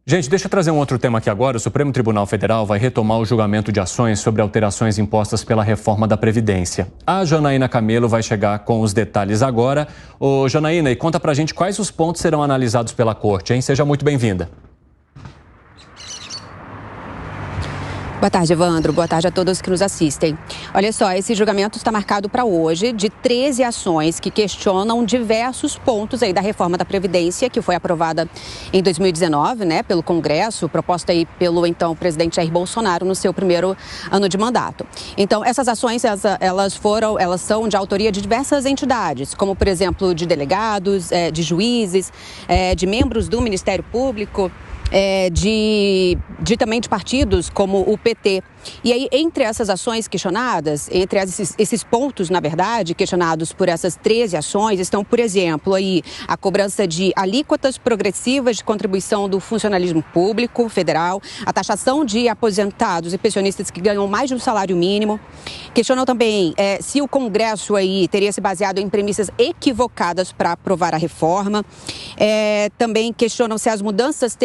Gente, deixa eu trazer um outro tema aqui agora. O Supremo Tribunal Federal vai retomar o julgamento de ações sobre alterações impostas pela reforma da Previdência. A Janaína Camelo vai chegar com os detalhes agora. Ô, Janaína, e conta pra gente quais os pontos serão analisados pela Corte, hein? Seja muito bem-vinda. Boa tarde, Evandro. Boa tarde a todos que nos assistem. Olha só, esse julgamento está marcado para hoje de 13 ações que questionam diversos pontos aí da reforma da Previdência, que foi aprovada em 2019, né, pelo Congresso, proposta aí pelo então presidente Jair Bolsonaro no seu primeiro ano de mandato. Então, essas ações, elas são de autoria de diversas entidades, como, por exemplo, de delegados, de juízes, de membros do Ministério Público, também de partidos como o PT. E aí, entre essas ações questionadas, entre esses pontos, na verdade, questionados por essas 13 ações, estão, por exemplo, aí a cobrança de alíquotas progressivas de contribuição do funcionalismo público federal, a taxação de aposentados e pensionistas que ganham mais de um salário mínimo. Questionam também se o Congresso aí teria se baseado em premissas equivocadas para aprovar a reforma. Também questionam se as mudanças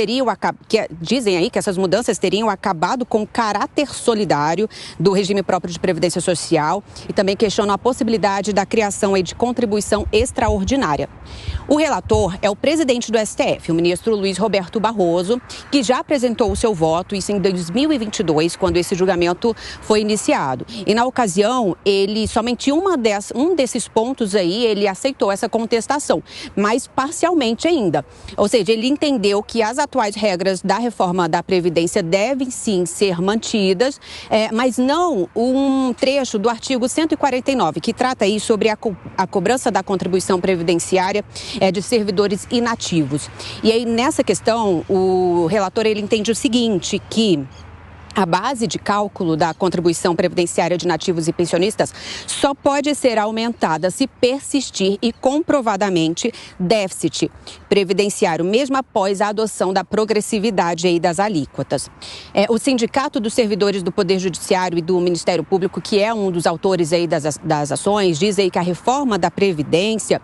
dizem aí que essas mudanças teriam acabado com o caráter solidário do regime próprio de previdência social e também questionam a possibilidade da criação aí de contribuição extraordinária. O relator é o presidente do STF, o ministro Luiz Roberto Barroso, que já apresentou o seu voto, isso em 2022, quando esse julgamento foi iniciado. E na ocasião, ele somente um desses pontos aí, ele aceitou essa contestação, mas parcialmente ainda. Ou seja, ele entendeu que as atuais regras da reforma da Previdência devem sim ser mantidas, mas não um trecho do artigo 149, que trata aí sobre a cobrança da contribuição previdenciária de servidores inativos. E aí, nessa questão, o relator ele entende o seguinte, que a base de cálculo da contribuição previdenciária de nativos e pensionistas só pode ser aumentada se persistir e comprovadamente déficit previdenciário, mesmo após a adoção da progressividade aí das alíquotas. O Sindicato dos Servidores do Poder Judiciário e do Ministério Público, que é um dos autores aí das ações, diz aí que a reforma da Previdência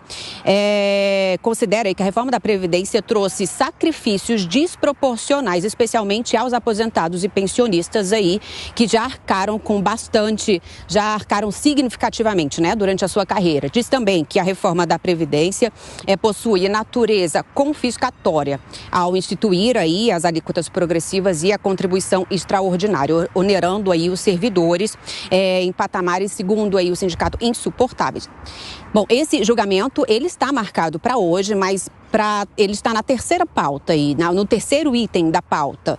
considera aí que a reforma da Previdência trouxe sacrifícios desproporcionais, especialmente aos aposentados e pensionistas aí, que já arcaram significativamente, né, durante a sua carreira. Diz também que a reforma da Previdência possui natureza confiscatória ao instituir aí as alíquotas progressivas e a contribuição extraordinária, onerando aí os servidores em patamares, segundo aí o sindicato, insuportáveis. Bom, esse julgamento, ele está marcado para hoje, mas ele está na terceira pauta aí, no terceiro item da pauta.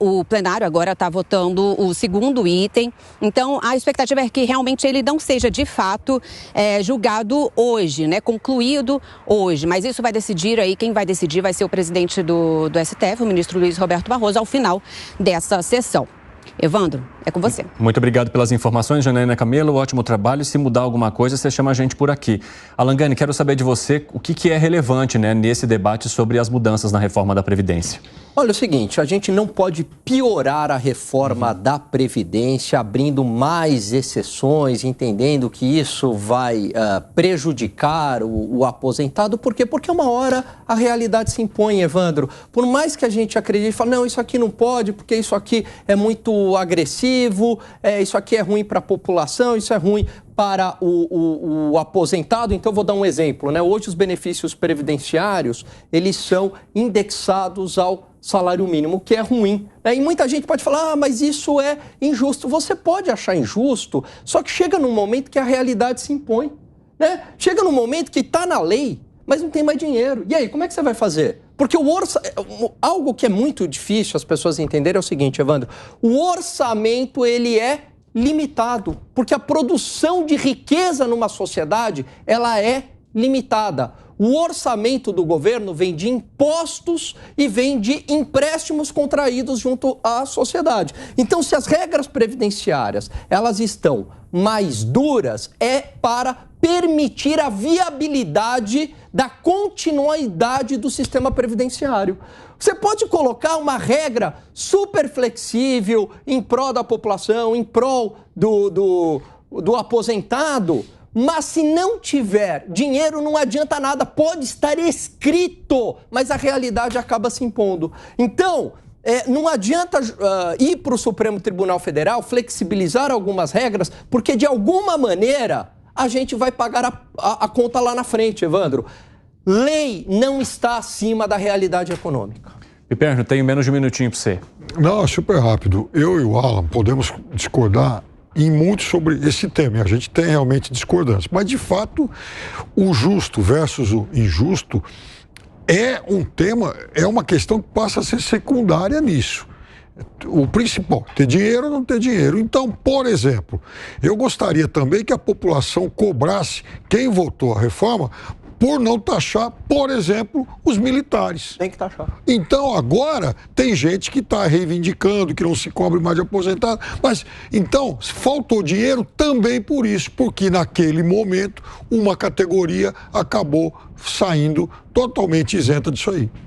O plenário agora está votando o segundo item, então a expectativa é que realmente ele não seja de fato julgado hoje, né, concluído hoje, mas isso vai decidir aí, quem vai decidir vai ser o presidente do STF, o ministro Luiz Roberto Barroso, ao final dessa sessão. Evandro, é com você. Muito obrigado pelas informações, Janaína Camelo. Ótimo trabalho. Se mudar alguma coisa, você chama a gente por aqui. Alan Gani, quero saber de você o que é relevante, né, nesse debate sobre as mudanças na reforma da Previdência. Olha, é o seguinte, a gente não pode piorar a reforma da Previdência abrindo mais exceções, entendendo que isso vai prejudicar o aposentado. Por quê? Porque uma hora a realidade se impõe, Evandro. Por mais que a gente acredite e fale, não, isso aqui não pode, porque isso aqui é muito agressivo, isso aqui é ruim para a população, isso é ruim para o aposentado. Então, vou dar um exemplo, né? Hoje, os benefícios previdenciários, eles são indexados ao salário mínimo, que é ruim. E muita gente pode falar, mas isso é injusto. Você pode achar injusto, só que chega num momento que a realidade se impõe, né? Chega num momento que está na lei, mas não tem mais dinheiro. E aí, como é que você vai fazer? Porque algo que é muito difícil as pessoas entenderem é o seguinte, Evandro, o orçamento, ele é limitado, porque a produção de riqueza numa sociedade, ela é limitada. O orçamento do governo vem de impostos e vem de empréstimos contraídos junto à sociedade. Então, se as regras previdenciárias, elas estão mais duras, é para permitir a viabilidade da continuidade do sistema previdenciário. Você pode colocar uma regra super flexível em prol da população, em prol do aposentado, Mas se não tiver dinheiro, não adianta nada. Pode estar escrito, mas a realidade acaba se impondo. Então, não adianta ir para o Supremo Tribunal Federal, flexibilizar algumas regras, porque de alguma maneira a gente vai pagar a conta lá na frente, Evandro. Lei não está acima da realidade econômica. Piperno, tenho menos de um minutinho para você. Não, é super rápido. Eu e o Alan podemos discordar em muito sobre esse tema, e a gente tem realmente discordância. Mas, de fato, o justo versus o injusto é um tema, é uma questão que passa a ser secundária nisso. O principal, ter dinheiro ou não ter dinheiro. Então, por exemplo, eu gostaria também que a população cobrasse quem votou a reforma por não taxar, por exemplo, os militares. Tem que taxar. Então, agora, tem gente que está reivindicando que não se cobre mais de aposentado. Mas, então, faltou dinheiro também por isso, porque naquele momento uma categoria acabou saindo totalmente isenta disso aí.